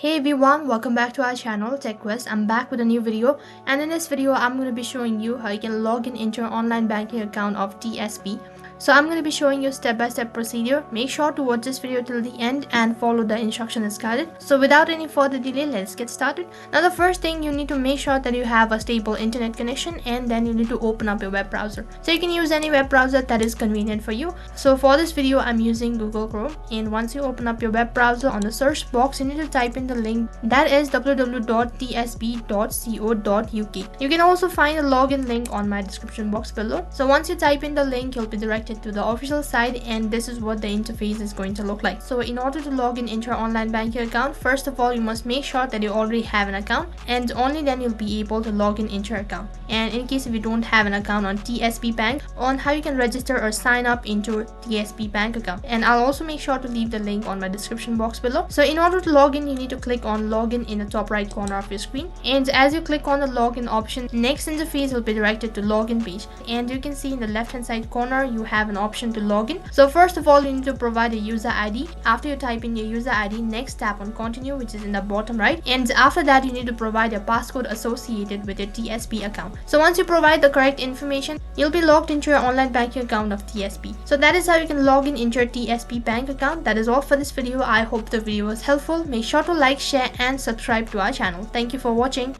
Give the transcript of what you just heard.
Hey everyone, welcome back to our channel TechQuest. I'm back with a new video, and in this video I'm going to be showing you how you can log in into your online banking account of TSB. So I'm going to be showing you step-by-step procedure. Make sure to watch this video till the end and follow the instruction as guided. So without any further delay, let's get started. Now the first thing, you need to make sure that you have a stable internet connection, and then you need to open up your web browser. So you can use any web browser that is convenient for you. So for this video I'm using Google Chrome, and once you open up your web browser, on the search box you need to type in the link that is www.tsb.co.uk. You can also find a login link on my description box below. So once you type in the link, you'll be directed to the official site, and this is what the interface is going to look like. So in order to log in into your online banking account, first of all you must make sure that you already have an account, and only then you'll be able to log in into your account. And in case if you don't have an account on TSB Bank, on how you can register or sign up into TSB Bank account, and I'll also make sure to leave the link on my description box below. So in order to log in, you need to click on login in the top right corner of your screen, and as you click on the login option, next interface will be directed to login page, and you can see in the left hand side corner you have an option to login. So first of all you need to provide a user ID. After you type in your user ID, next tap on continue, which is in the bottom right, and after that you need to provide a passcode associated with your TSB account. So once you provide the correct information, you'll be logged into your online banking account of TSB. So that is how you can log in into your TSB bank account. That is all for this video. I hope the video was helpful. Make sure to like, share and subscribe to our channel. Thank you for watching.